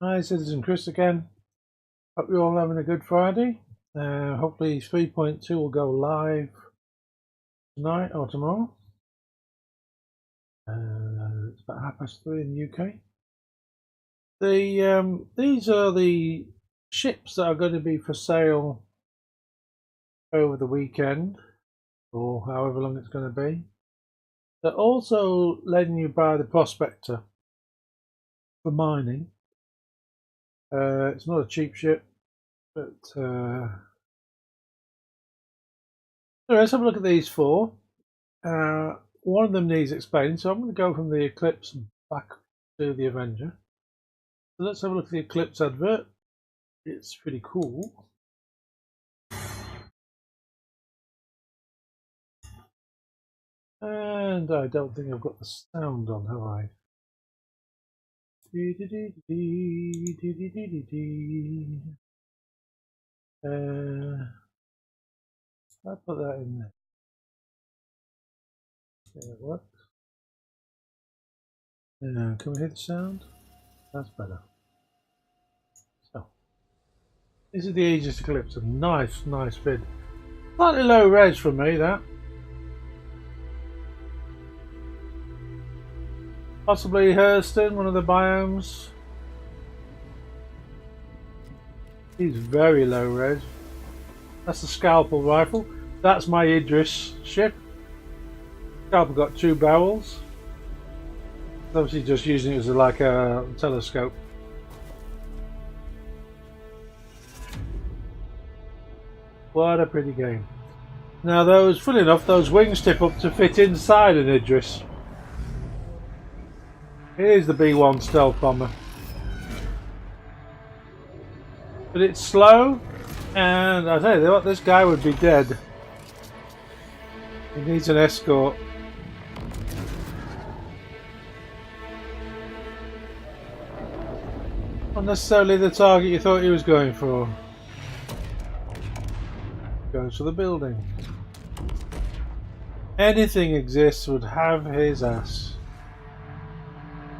Hi, Citizen Chris again. Hope you're all having a good Friday. Hopefully 3.2 will go live tonight or tomorrow. It's about 3:30 in the UK. These are the ships that are going to be for sale over the weekend, or however long it's going to be. They're also letting you buy the Prospector for mining. It's not a cheap ship, but let's have a look at these four. One of them needs explaining, so I'm going to go from the Eclipse back to the Avenger. So let's have a look at the Eclipse advert. It's pretty cool. And I don't think I've got the sound on, have I? I'll put that in there. Yeah, it works. Can we hear the sound? That's better. So, this is the Aegis Eclipse. A nice vid. Slightly low res for me, that. Possibly Hurston, one of the biomes. He's very low res. That's the Scalpel rifle. That's my Idris ship. Scalpel got 2 barrels. Obviously just using it as like a telescope. What a pretty game. Now those, funny enough, those wings tip up to fit inside an Idris. Here's the B-1 stealth bomber. But it's slow, and I tell you what, this guy would be dead. He needs an escort. Not necessarily the target you thought he was going for. Goes for the building. Anything exists would have his ass.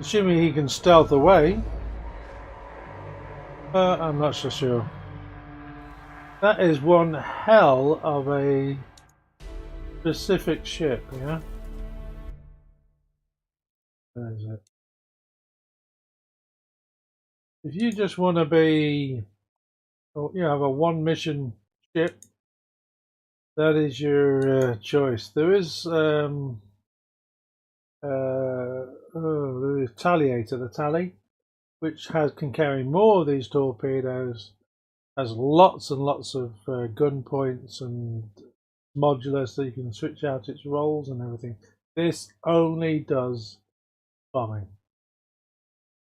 Assuming he can stealth away. But I'm not so sure. That is one hell of a specific ship, yeah? Where is it? If you just want to be, you have a one mission ship, that is your choice. There is the Talliator, the Tally, which can carry more of these torpedoes, has lots and lots of gun points and modular, so you can switch out its roles and everything. This only does bombing.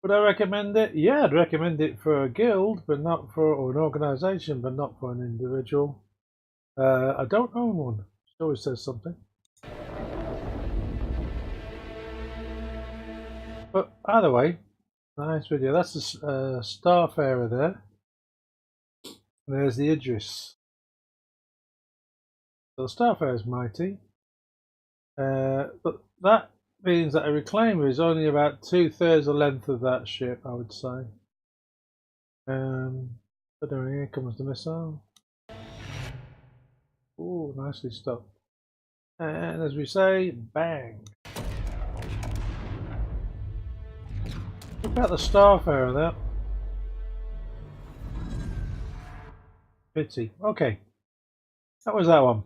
Would I recommend it? Yeah, I'd recommend it for a guild, but not for, or an organisation, but not for an individual. I don't own one. It always says something. But either way, nice video. That's the Starfarer there. There's the Idris. So the Starfarer is mighty. But that means that a Reclaimer is only about 2/3 the length of that ship, I would say. But here comes the missile. Oh, nicely stopped. And as we say, bang. Look at the Starfarer there. Pity. Okay. That was that one.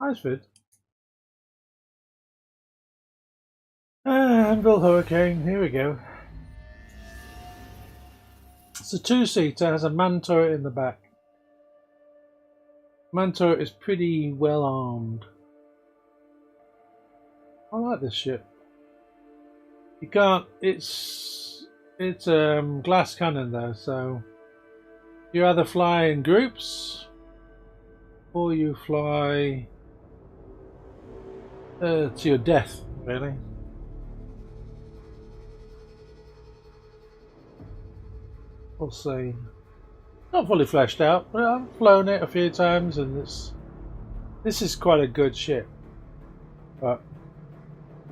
Nice vid. Anvil Hurricane, here we go. It's a 2-seater, has a man turret in the back. Man turret is pretty well armed. I like this ship. You can't, it's glass cannon though, so you either fly in groups or you fly to your death, really. We'll see. Not fully fleshed out, but I've flown it a few times, and this is quite a good ship. But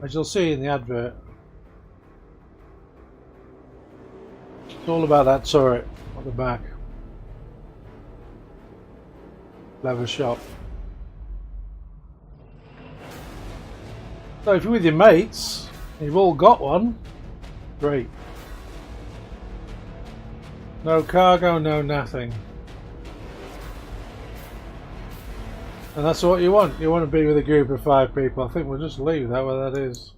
as you'll see in the advert, It's all about that turret on the back. Leather shop. So if you're with your mates, you've all got one, great. No cargo, no nothing. And that's what you want. You want to be with a group of 5 people. I think we'll just leave that where that is.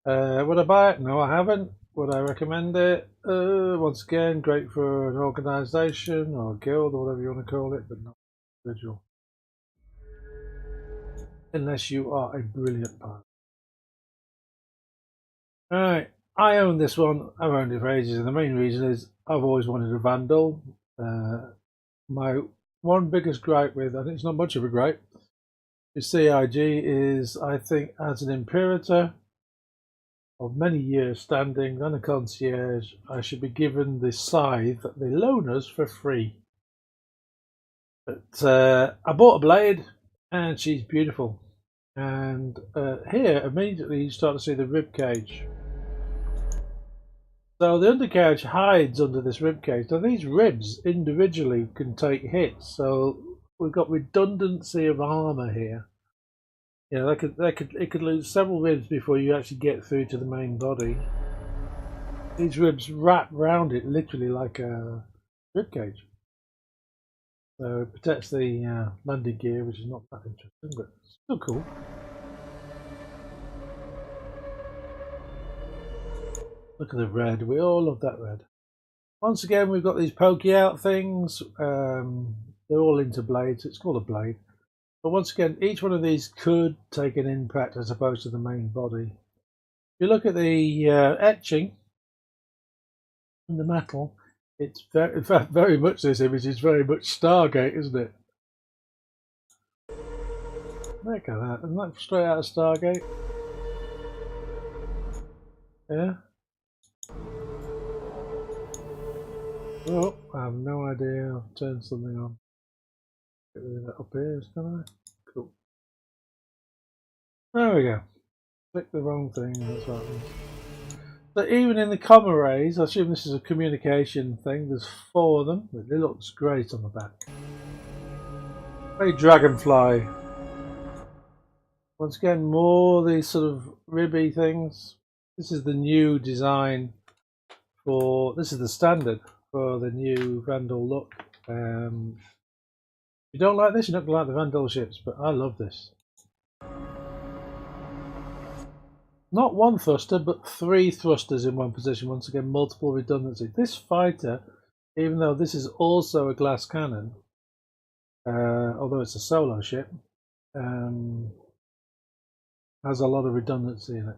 Would I buy it? No, I haven't. Would I recommend it? Once again, great for an organisation or a guild or whatever you want to call it, but not individual. Unless you are a brilliant pilot. Alright, I own this one. I've owned it for ages, and the main reason is I've always wanted a Vandal. My one biggest gripe with, and it's not much of a gripe, is CIG is, I think, as an Imperator of many years standing and a concierge, I should be given the scythe that they loan us for free. But I bought a blade, and she's beautiful. And here, immediately, you start to see the rib cage. So the undercarriage hides under this rib cage. Now these ribs individually can take hits, so we've got redundancy of armor here. You know, it could lose several ribs before you actually get through to the main body. These ribs wrap round it literally like a rib cage. So it protects the landing gear, which is not that interesting, but still cool. Look at the red. We all love that red. Once again, we've got these pokey out things. They're all into blades. It's called a blade. But once again, each one of these could take an impact as opposed to the main body. If you look at the etching in the metal, it's very, in fact, very much this image is very much Stargate, isn't it? Look at that. Isn't that straight out of Stargate? Yeah. Oh, I have no idea. I'll turn something on. Get rid of that up here, can I? Cool. There we go. Click the wrong thing, that's what happens. So even in the comma rays, I assume this is a communication thing, there's 4 of them. It looks great on the back. Very dragonfly. Once again, more these sort of ribby things. This is the new design for, this is the standard for the new Vandal look. If you don't like this, you're not going to like the Vandal ships, but I love this. Not 1 thruster, but 3 thrusters in one position. Once again, multiple redundancy. This fighter, even though this is also a glass cannon, although it's a solo ship, has a lot of redundancy in it.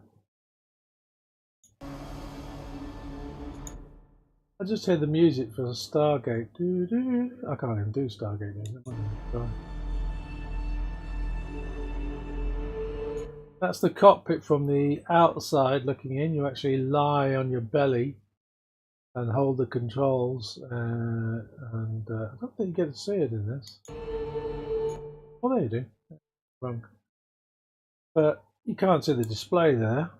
I just hear the music for Stargate. I can't even do Stargate music. That's the cockpit from the outside looking in. You actually lie on your belly and hold the controls. I don't think you get to see it in this. Well, there you do. Wrong. But you can't see the display there.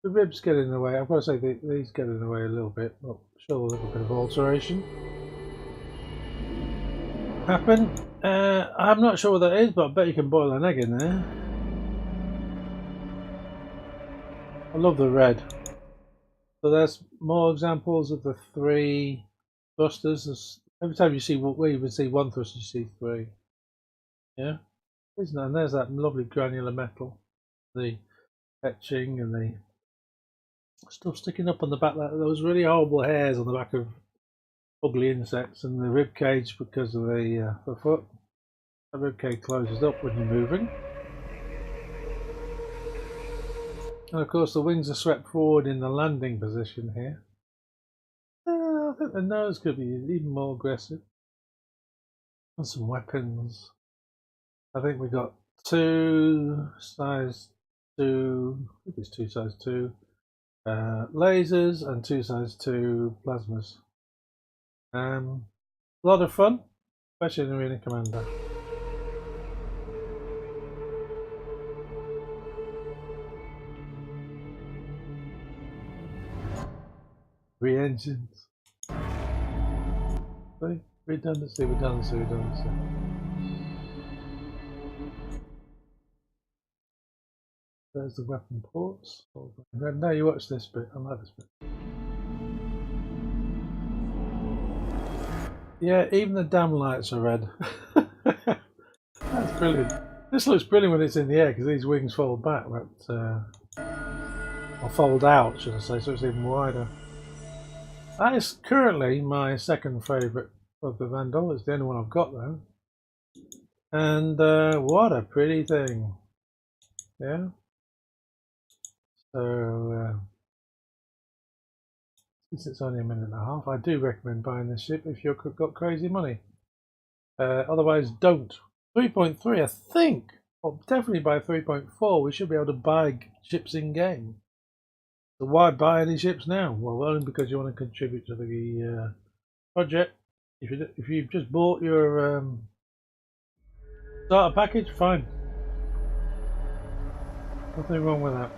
The ribs get in the way. I've got to say these get in the way a little bit. I'll show a little bit of alteration happen. I'm not sure what that is, but I bet you can boil an egg in there. I love the red. So there's more examples of the 3 thrusters. Every time you see what we would see 1 thruster, you see 3. Yeah, isn't it? And there's that lovely granular metal, the etching and the stuff sticking up on the back. Those really horrible hairs on the back of ugly insects, and the rib cage because of the foot. The rib cage closes up when you're moving. And of course the wings are swept forward in the landing position here. I think the nose could be even more aggressive. And some weapons. I think we've got 2 size 2, I think it's 2 size 2 lasers and 2 size 2 plasmas. A lot of fun, especially in Arena Commander. Re-engines. Redundancy, redundancy, redundancy. There's the weapon ports. Now you watch this bit. I like this bit. Yeah, even the damn lights are red. That's brilliant. This looks brilliant when it's in the air because these wings fold back, but or fold out, should I say, so it's even wider. That is currently my second favourite of the Vandal. It's the only one I've got though. And what a pretty thing. Yeah. So since it's only a minute and a half, I do recommend buying this ship if you've got crazy money. Otherwise, don't. 3.3, I think. Well, definitely by 3.4, we should be able to buy ships in game. So why buy any ships now? Well, only because you want to contribute to the project. If you've just bought your starter package, fine. Nothing wrong with that.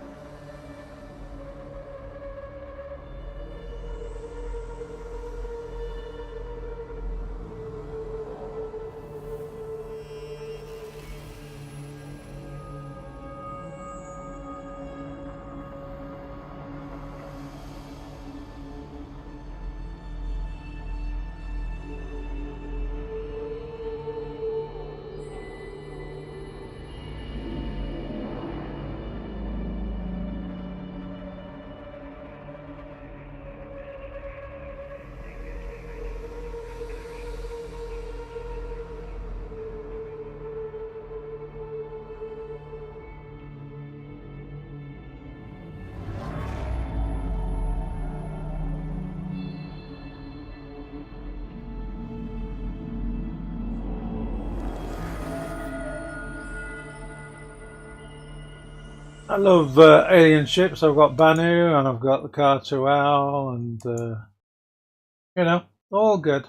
I love alien ships. I've got Banu and I've got the Cartual and you know, all good.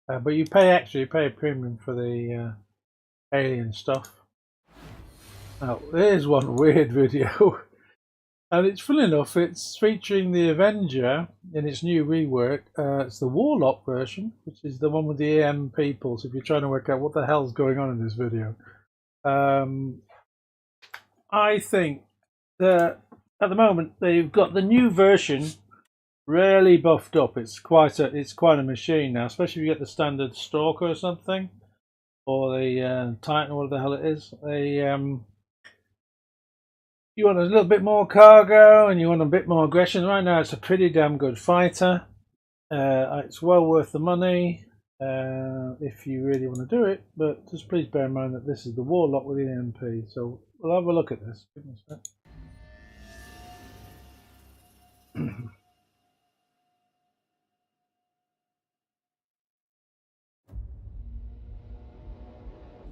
But you pay extra, you pay a premium for the alien stuff. Now, here's one weird video. And it's funny enough, it's featuring the Avenger in its new rework. It's the Warlock version, which is the one with the EM people. So if you're trying to work out what the hell's going on in this video. I think that at the moment they've got the new version really buffed up. It's quite a machine now, especially if you get the standard Stalker or something, or the Titan, or whatever the hell it is. You want a little bit more cargo and you want a bit more aggression. Right now, it's a pretty damn good fighter. It's well worth the money if you really want to do it, but just please bear in mind that this is the Warlock with the EMP. So we'll have a look at this.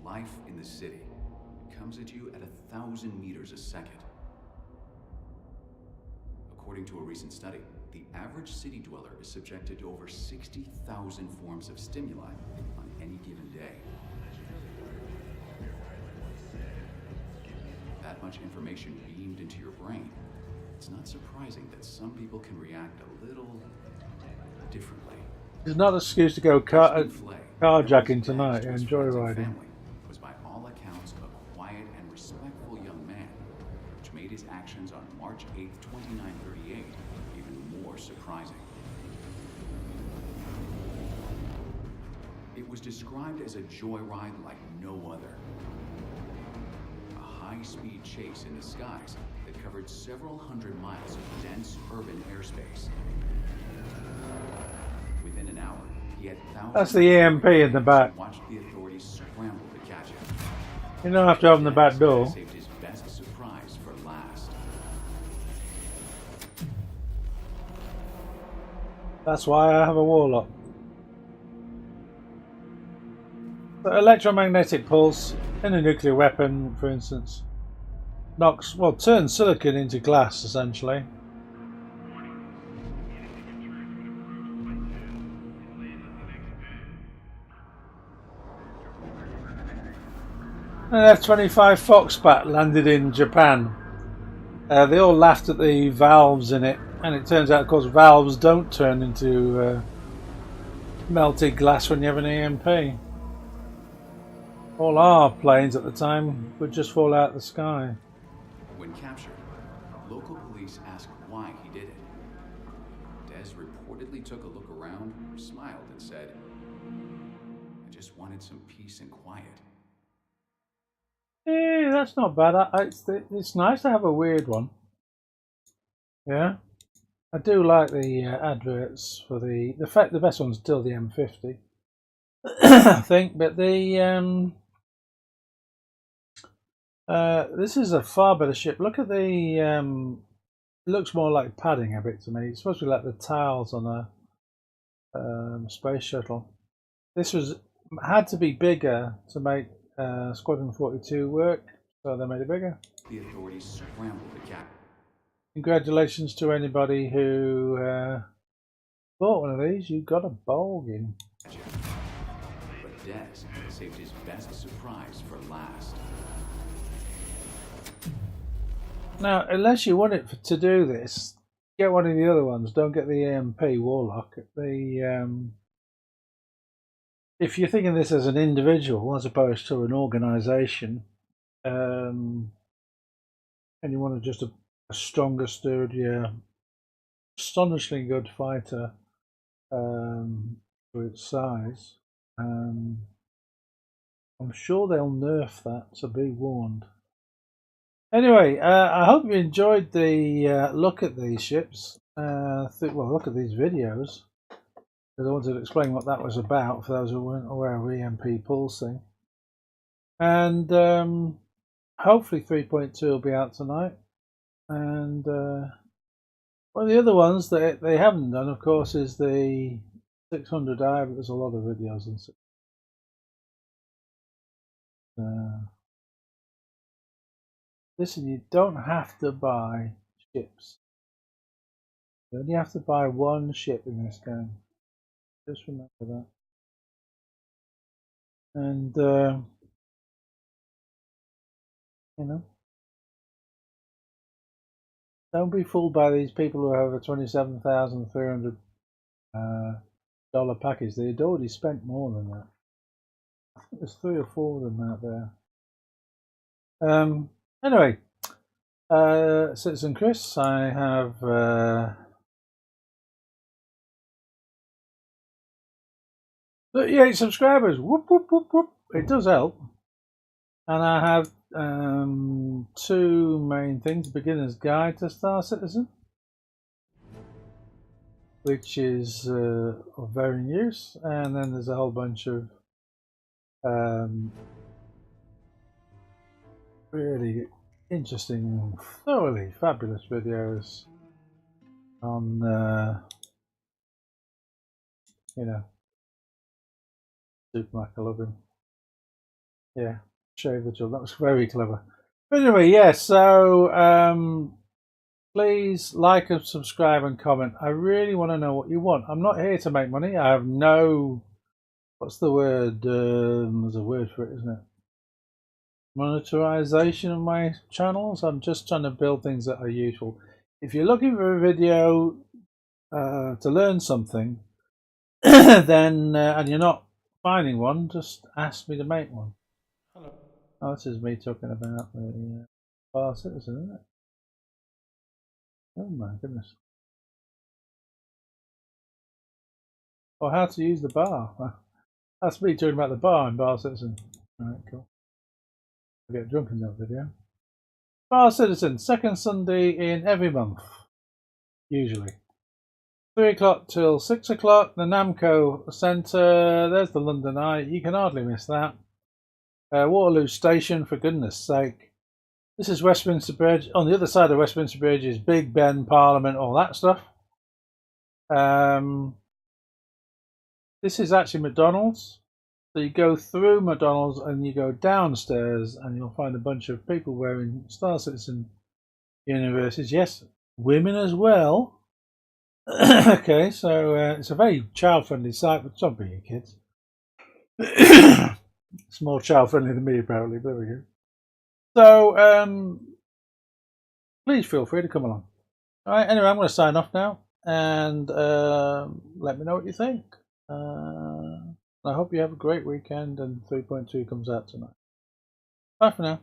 Life in the city comes at you at 1,000 meters a second. According to a recent study, the average city dweller is subjected to over 60,000 forms of stimuli on any given day. That much information beamed into your brain. It's not surprising that some people can react a little differently. It's not an excuse to go carjacking tonight and joyriding. Was by all accounts a quiet and respectful young man, which made his actions on March 8, 2938 even more surprising. It was described as a joyride like no other. A high-speed chase in the skies that covered several hundred miles of dense urban airspace. Within an hour, he had thousands. That's the EMP in the back. Watched the authorities scramble to catch him. You don't have to open the back door. Saved his best surprise for last. That's why I have a Warlock. The electromagnetic pulse in a nuclear weapon, for instance, turns silicon into glass, essentially. An F-25 Foxbat landed in Japan. They all laughed at the valves in it And it turns out, of course, valves don't turn into melted glass when you have an EMP. All our planes at the time would just fall out of the sky. When captured, local police asked why he did it. Des reportedly took a look around, smiled, and said, "I just wanted some peace and quiet." Yeah, that's not bad. It's nice to have a weird one. Yeah, I do like the adverts for the fact. The best one's still the M50, I think. But the this is a far better ship. Look at the it looks more like padding a bit to me. It's supposed to be like the tiles on a space shuttle. This had to be bigger to make Squadron 42 work, so they made it bigger. The authorities scrambled to catch. Congratulations to anybody who bought one of these. You got a bargain. But Des saved his best surprise for last. Now, unless you want it to do this, get one of the other ones. Don't get the EMP Warlock. If you're thinking this as an individual as opposed to an organisation, and you want just a stronger, sturdier, astonishingly good fighter for its size, I'm sure they'll nerf that, so be warned. Anyway, I hope you enjoyed the look at these ships. Look at these videos, because I wanted to explain what that was about for those who weren't aware of EMP pulsing. And hopefully 3.2 will be out tonight. And one of the other ones that they haven't done, of course, is the 600i, but there's a lot of videos on it. Listen, you don't have to buy ships. You only have to buy one ship in this game. Just remember that. And, you know, don't be fooled by these people who have a $27,300 package. They'd already spent more than that. I think there's 3 or 4 of them out there. Anyway, Citizen Chris, I have 38 subscribers. Whoop, whoop, whoop, whoop. It does help. And I have 2 main things. Beginner's Guide to Star Citizen, which is of varying use. And then there's a whole bunch of really interesting, thoroughly fabulous videos on, you know, Super Mac. I love him. Yeah, shave the job. That was very clever. But anyway, yeah, so please like and subscribe and comment. I really want to know what you want. I'm not here to make money. I have no, what's the word? There's a word for it, isn't it? Monetization of my channels. I'm just trying to build things that are useful. If you're looking for a video to learn something, then and you're not finding one, just ask me to make one. Hello. Oh, this is me talking about the Bar Citizen, isn't it? Oh my goodness. Or how to use the bar. That's me talking about the bar in Bar Citizen. Alright, cool. I get drunk in that video. Bar Citizen, second Sunday in every month. Usually. 3 o'clock till 6 o'clock, the Namco Centre. There's the London Eye. You can hardly miss that. Waterloo Station, for goodness sake. This is Westminster Bridge. On the other side of Westminster Bridge is Big Ben, Parliament, all that stuff. This is actually McDonald's. So you go through McDonald's and you go downstairs and you'll find a bunch of people wearing Star Citizen universes. Yes, women as well. Okay, so it's a very child-friendly site, but don't be your kids. It's more child-friendly than me, apparently, but there we go. So, please feel free to come along. All right. Anyway, I'm going to sign off now, and let me know what you think. I hope you have a great weekend, and 3.2 comes out tonight. Bye for now.